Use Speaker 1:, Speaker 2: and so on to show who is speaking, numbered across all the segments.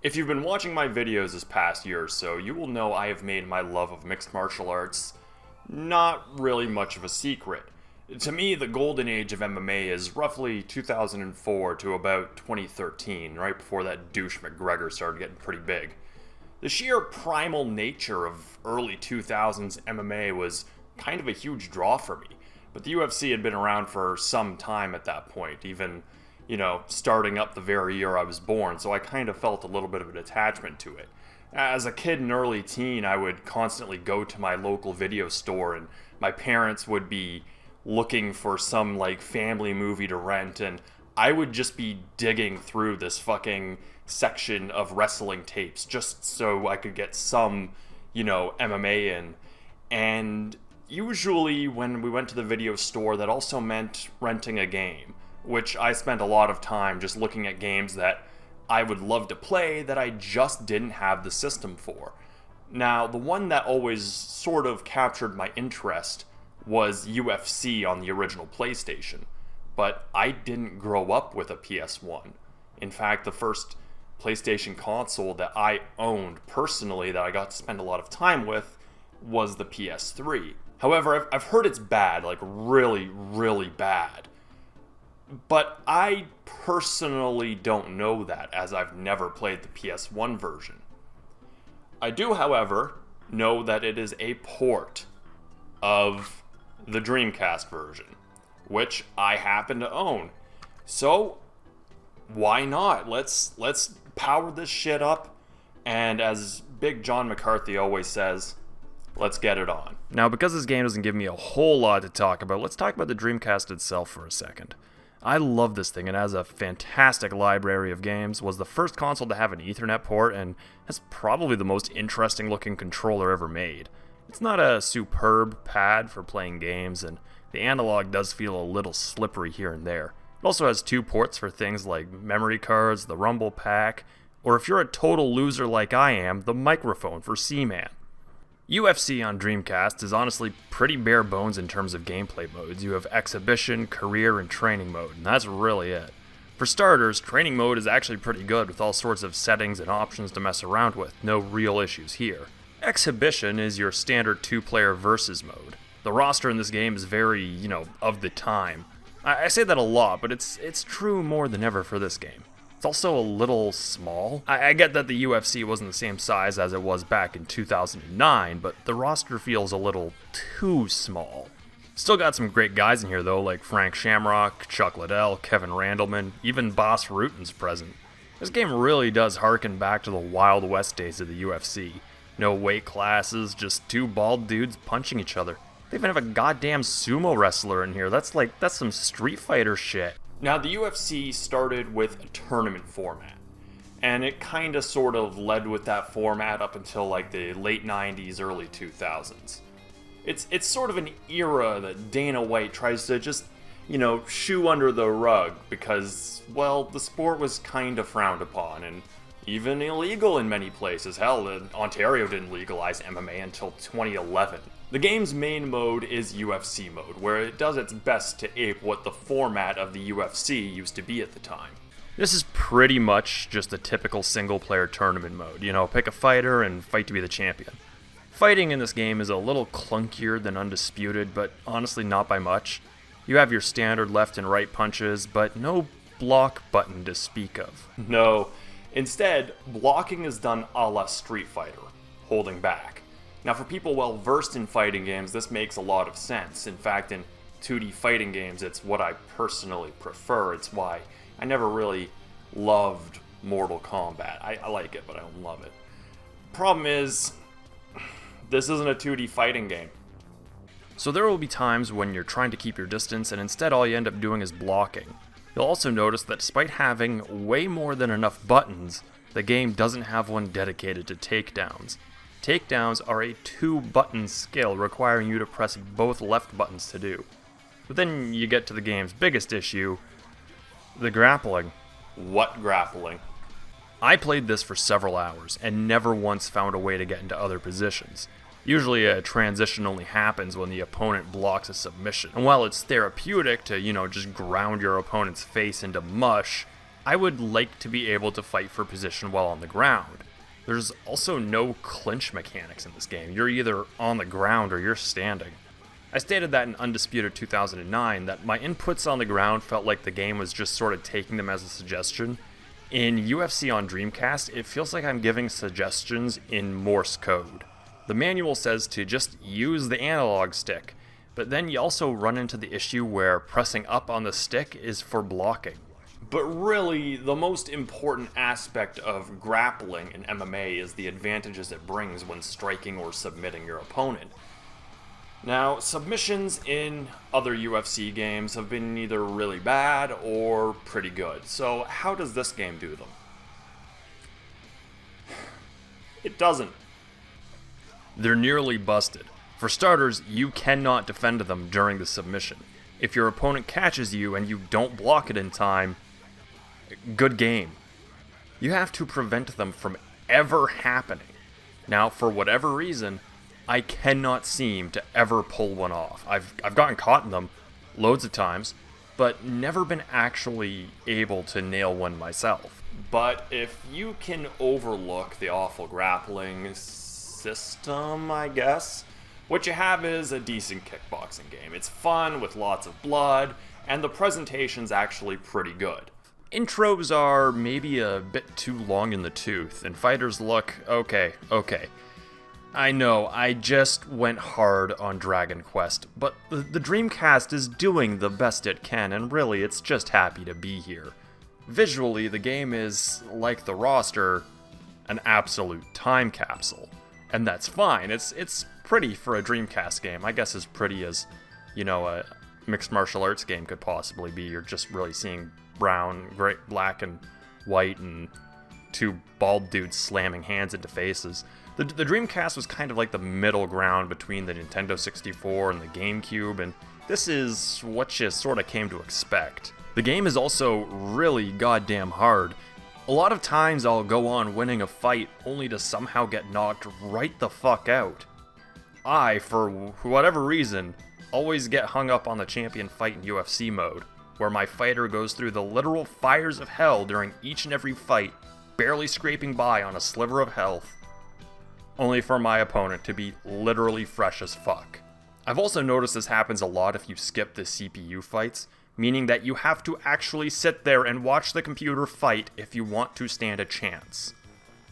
Speaker 1: If you've been watching my videos this past year or so, you will know I have made my love of mixed martial arts not really much of a secret. To me, the golden age of MMA is roughly 2004 to about 2013, right before that douche McGregor started getting pretty big. The sheer primal nature of early 2000s MMA was kind of a huge draw for me, but the UFC had been around for some time at that point, even starting up the very year I was born, so I kind of felt a little bit of an attachment to it. As a kid and early teen, I would constantly go to my local video store, and my parents would be looking for some family movie to rent, and I would just be digging through this fucking section of wrestling tapes just so I could get some, MMA in. And usually when we went to the video store, that also meant renting a game, which I spent a lot of time just looking at games that I would love to play that I just didn't have the system for. Now, the one that always sort of captured my interest was UFC on the original PlayStation, but I didn't grow up with a PS1. In fact, the first PlayStation console that I owned personally that I got to spend a lot of time with was the PS3. However, I've heard it's bad, really, really bad. But I personally don't know that, as I've never played the PS1 version. I do, however, know that it is a port of the Dreamcast version, which I happen to own. So, why not? Let's power this shit up, and as Big John McCarthy always says, let's get it on. Now, because this game doesn't give me a whole lot to talk about, let's talk about the Dreamcast itself for a second. I love this thing. It has a fantastic library of games, was the first console to have an Ethernet port, and has probably the most interesting looking controller ever made. It's not a superb pad for playing games, and the analog does feel a little slippery here and there. It also has 2 ports for things like memory cards, the rumble pack, or if you're a total loser like I am, the microphone for Seaman. UFC on Dreamcast is honestly pretty bare bones in terms of gameplay modes. You have exhibition, career, and training mode, and that's really it. For starters, training mode is actually pretty good with all sorts of settings and options to mess around with, no real issues here. Exhibition is your standard 2-player versus mode. The roster in this game is very, of the time. I say that a lot, but it's true more than ever for this game. It's also a little small. I get that the UFC wasn't the same size as it was back in 2009, but the roster feels a little too small. Still got some great guys in here though, like Frank Shamrock, Chuck Liddell, Kevin Randleman, even Boss Rutan's present. This game really does harken back to the Wild West days of the UFC. No weight classes, just 2 bald dudes punching each other. They even have a goddamn sumo wrestler in here. That's some Street Fighter shit. Now, the UFC started with a tournament format, and it kind of sort of led with that format up until the late 90s, early 2000s. It's sort of an era that Dana White tries to just, shoo under the rug because, well, the sport was kind of frowned upon and even illegal in many places. Hell, Ontario didn't legalize MMA until 2011. The game's main mode is UFC mode, where it does its best to ape what the format of the UFC used to be at the time. This is pretty much just a typical single-player tournament mode. Pick a fighter and fight to be the champion. Fighting in this game is a little clunkier than Undisputed, but honestly not by much. You have your standard left and right punches, but no block button to speak of. No, instead, blocking is done a la Street Fighter, holding back. Now, for people well versed in fighting games, this makes a lot of sense. In fact, in 2D fighting games, it's what I personally prefer. It's why I never really loved Mortal Kombat. I like it, but I don't love it. Problem is, this isn't a 2D fighting game. So there will be times when you're trying to keep your distance, and instead all you end up doing is blocking. You'll also notice that despite having way more than enough buttons, the game doesn't have one dedicated to takedowns. Takedowns are a 2-button skill requiring you to press both left buttons to do. But then you get to the game's biggest issue, the grappling. What grappling? I played this for several hours and never once found a way to get into other positions. Usually a transition only happens when the opponent blocks a submission. And while it's therapeutic to, just ground your opponent's face into mush, I would like to be able to fight for position while on the ground. There's also no clinch mechanics in this game. You're either on the ground or you're standing. I stated that in Undisputed 2009 that my inputs on the ground felt like the game was just sort of taking them as a suggestion. In UFC on Dreamcast, it feels like I'm giving suggestions in Morse code. The manual says to just use the analog stick, but then you also run into the issue where pressing up on the stick is for blocking. But really, the most important aspect of grappling in MMA is the advantages it brings when striking or submitting your opponent. Now, submissions in other UFC games have been either really bad or pretty good, so how does this game do them? It doesn't. They're nearly busted. For starters, you cannot defend them during the submission. If your opponent catches you and you don't block it in time, good game. You have to prevent them from ever happening. Now, for whatever reason, I cannot seem to ever pull one off. I've gotten caught in them loads of times, but never been actually able to nail one myself. But if you can overlook the awful grappling system, I guess, what you have is a decent kickboxing game. It's fun with lots of blood, and the presentation's actually pretty good. Intros are maybe a bit too long in the tooth, and fighters look okay. I know, I just went hard on Dragon Quest, but the Dreamcast is doing the best it can, and really, it's just happy to be here. Visually, the game is, like the roster, an absolute time capsule. And that's fine, it's pretty for a Dreamcast game, I guess as pretty as, a mixed martial arts game could possibly be. You're just really seeing brown, gray, black, and white, and two bald dudes slamming hands into faces. The Dreamcast was kind of like the middle ground between the Nintendo 64 and the GameCube, and this is what you sort of came to expect. The game is also really goddamn hard. A lot of times I'll go on winning a fight only to somehow get knocked right the fuck out. I, for whatever reason, always get hung up on the champion fight in UFC mode, where my fighter goes through the literal fires of hell during each and every fight, barely scraping by on a sliver of health, only for my opponent to be literally fresh as fuck. I've also noticed this happens a lot if you skip the CPU fights, meaning that you have to actually sit there and watch the computer fight if you want to stand a chance.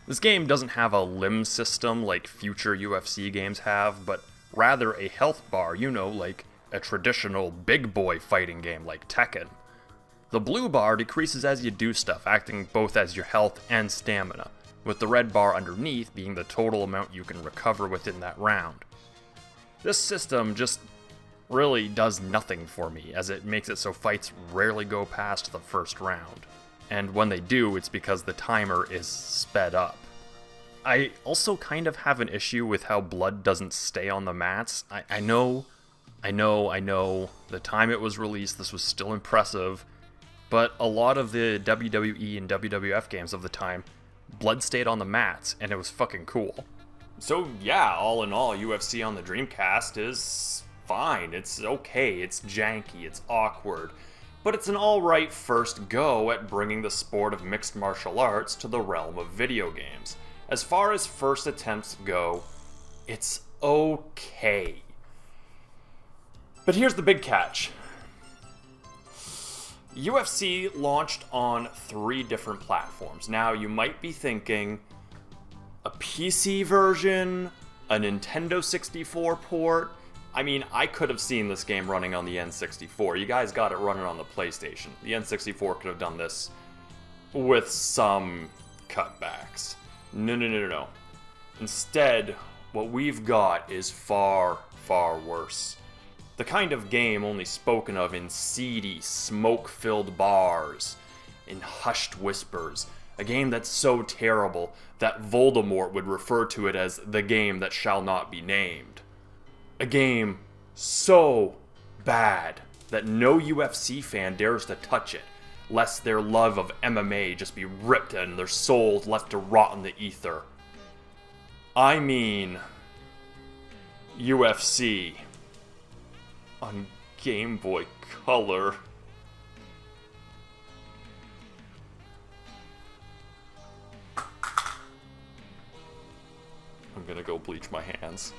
Speaker 1: This game doesn't have a limb system like future UFC games have, but rather a health bar, like a traditional big boy fighting game like Tekken. The blue bar decreases as you do stuff, acting both as your health and stamina, with the red bar underneath being the total amount you can recover within that round. This system just really does nothing for me, as it makes it so fights rarely go past the first round. And when they do, it's because the timer is sped up. I also kind of have an issue with how blood doesn't stay on the mats. I know, the time it was released, this was still impressive, but a lot of the WWE and WWF games of the time, blood stayed on the mats, and it was fucking cool. So yeah, all in all, UFC on the Dreamcast is fine. It's okay, it's janky, it's awkward, but it's an alright first go at bringing the sport of mixed martial arts to the realm of video games. As far as first attempts go, it's okay. But here's the big catch. UFC launched on 3 different platforms. Now, you might be thinking, a PC version, a Nintendo 64 port. I mean, I could have seen this game running on the N64. You guys got it running on the PlayStation. The N64 could have done this with some cutbacks. No. Instead, what we've got is far, far worse. The kind of game only spoken of in seedy, smoke-filled bars, in hushed whispers. A game that's so terrible that Voldemort would refer to it as the game that shall not be named. A game so bad that no UFC fan dares to touch it, lest their love of MMA just be ripped and their souls left to rot in the ether. I mean, UFC on Game Boy Color. I'm gonna go bleach my hands.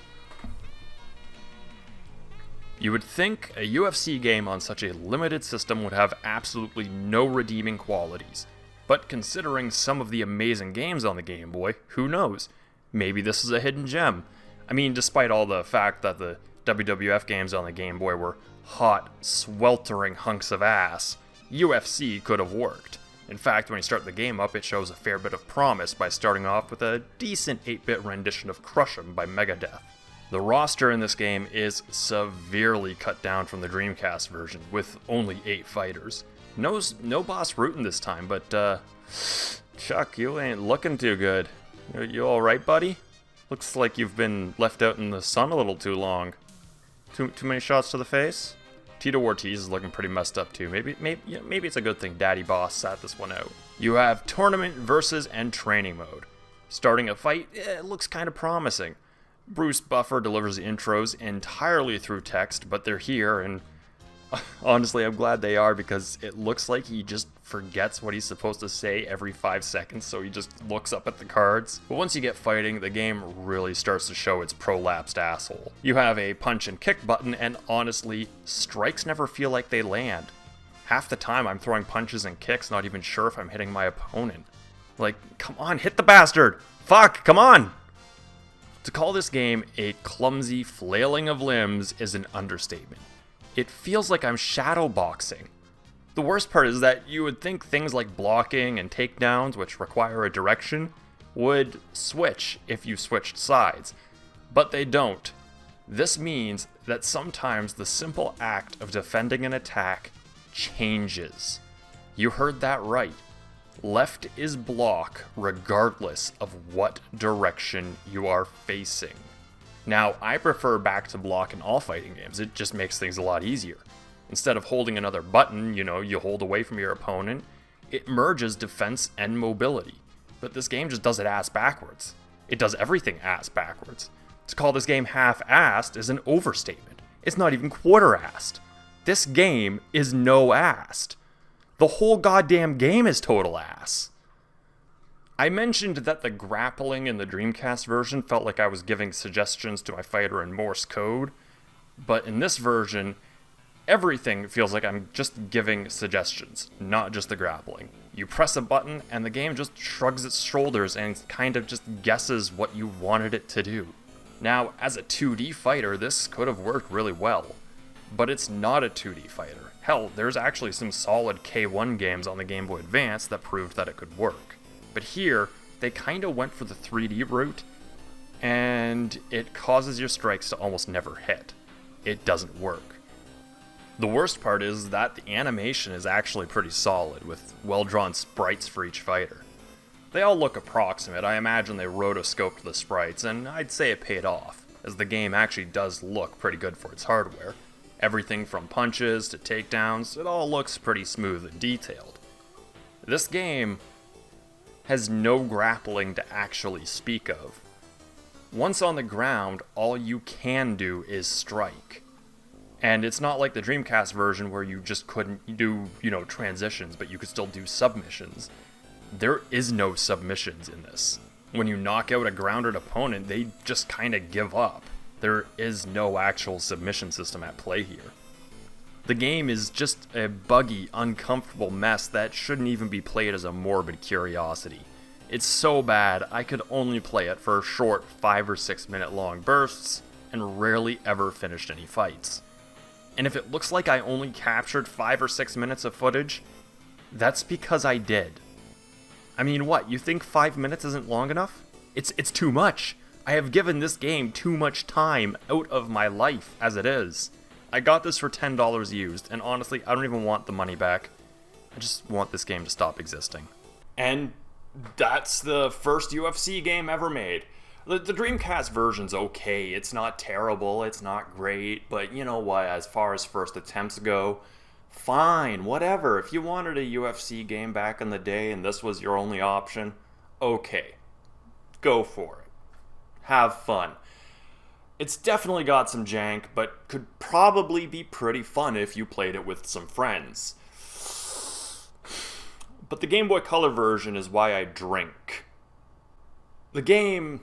Speaker 1: You would think a UFC game on such a limited system would have absolutely no redeeming qualities. But considering some of the amazing games on the Game Boy, who knows? Maybe this is a hidden gem. I mean, despite all the fact that the WWF games on the Game Boy were hot, sweltering hunks of ass, UFC could have worked. In fact, when you start the game up, it shows a fair bit of promise by starting off with a decent 8-bit rendition of Crush 'Em by Megadeth. The roster in this game is severely cut down from the Dreamcast version, with only 8 fighters. No Boss Rutan this time, but Chuck, you ain't looking too good. You alright, buddy? Looks like you've been left out in the sun a little too long. Too many shots to the face? Tito Ortiz is looking pretty messed up too. Maybe it's a good thing Daddy Boss sat this one out. You have tournament versus and training mode. Starting a fight, it looks kind of promising. Bruce Buffer delivers the intros entirely through text, but they're here, and honestly, I'm glad they are because it looks like he just forgets what he's supposed to say every 5 seconds, so he just looks up at the cards. But once you get fighting, the game really starts to show its prolapsed asshole. You have a punch and kick button, and honestly, strikes never feel like they land. Half the time I'm throwing punches and kicks, not even sure if I'm hitting my opponent. Like, come on, hit the bastard! Fuck, come on! To call this game a clumsy flailing of limbs is an understatement. It feels like I'm shadowboxing. The worst part is that you would think things like blocking and takedowns, which require a direction, would switch if you switched sides, but they don't. This means that sometimes the simple act of defending an attack changes. You heard that right. Left is block regardless of what direction you are facing. Now, I prefer back to block in all fighting games. It just makes things a lot easier. Instead of holding another button, you hold away from your opponent, it merges defense and mobility. But this game just does it ass backwards. It does everything ass backwards. To call this game half-assed is an overstatement. It's not even quarter-assed. This game is no-assed. The whole goddamn game is total ass. I mentioned that the grappling in the Dreamcast version felt like I was giving suggestions to my fighter in Morse code, but in this version, everything feels like I'm just giving suggestions, not just the grappling. You press a button and the game just shrugs its shoulders and kind of just guesses what you wanted it to do. Now, as a 2D fighter, this could have worked really well, but it's not a 2D fighter. Hell, there's actually some solid K1 games on the Game Boy Advance that proved that it could work. But here, they kind of went for the 3D route, and it causes your strikes to almost never hit. It doesn't work. The worst part is that the animation is actually pretty solid, with well-drawn sprites for each fighter. They all look approximate. I imagine they rotoscoped the sprites, and I'd say it paid off, as the game actually does look pretty good for its hardware. Everything from punches to takedowns, it all looks pretty smooth and detailed. This game has no grappling to actually speak of. Once on the ground, all you can do is strike. And it's not like the Dreamcast version where you just couldn't do, transitions, but you could still do submissions. There is no submissions in this. When you knock out a grounded opponent, they just kind of give up. There is no actual submission system at play here. The game is just a buggy, uncomfortable mess that shouldn't even be played as a morbid curiosity. It's so bad, I could only play it for short 5 or 6 minute long bursts, and rarely ever finished any fights. And if it looks like I only captured 5 or 6 minutes of footage, that's because I did. I mean, what, you think 5 minutes isn't long enough? It's too much. I have given this game too much time out of my life as it is. I got this for $10 used, and honestly, I don't even want the money back. I just want this game to stop existing. And that's the first UFC game ever made. The Dreamcast version's okay. It's not terrible, it's not great, but you know what, as far as first attempts go, fine, whatever. If you wanted a UFC game back in the day and this was your only option, okay, go for it. Have fun. It's definitely got some jank, but could probably be pretty fun if you played it with some friends. But the Game Boy Color version is why I drink. The game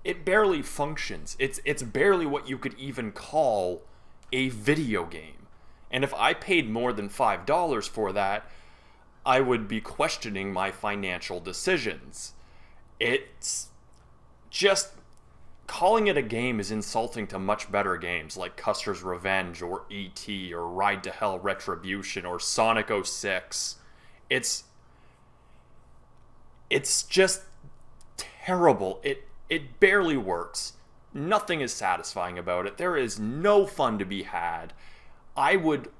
Speaker 1: it barely functions. It's barely what you could even call a video game. And if I paid more than $5 for that, I would be questioning my financial decisions. It's just, calling it a game is insulting to much better games like Custer's Revenge or E.T. or Ride to Hell Retribution or Sonic 06. It's just terrible. It barely works. Nothing is satisfying about it. There is no fun to be had. I would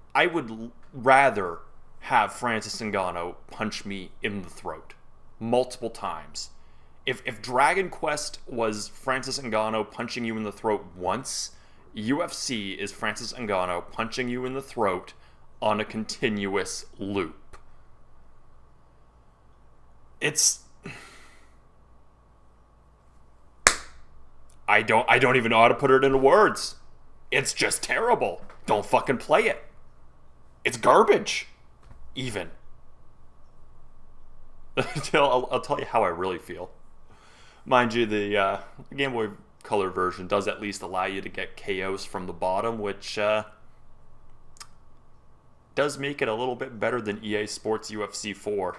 Speaker 1: rather have Francis Ngannou punch me in the throat multiple times. If Dragon Quest was Francis Ngannou punching you in the throat once, UFC is Francis Ngannou punching you in the throat on a continuous loop. I don't even know how to put it into words. It's just terrible. Don't fucking play it. It's garbage. Even. I'll tell you how I really feel. Mind you, the Game Boy Color version does at least allow you to get KOs from the bottom, which does make it a little bit better than EA Sports UFC 4.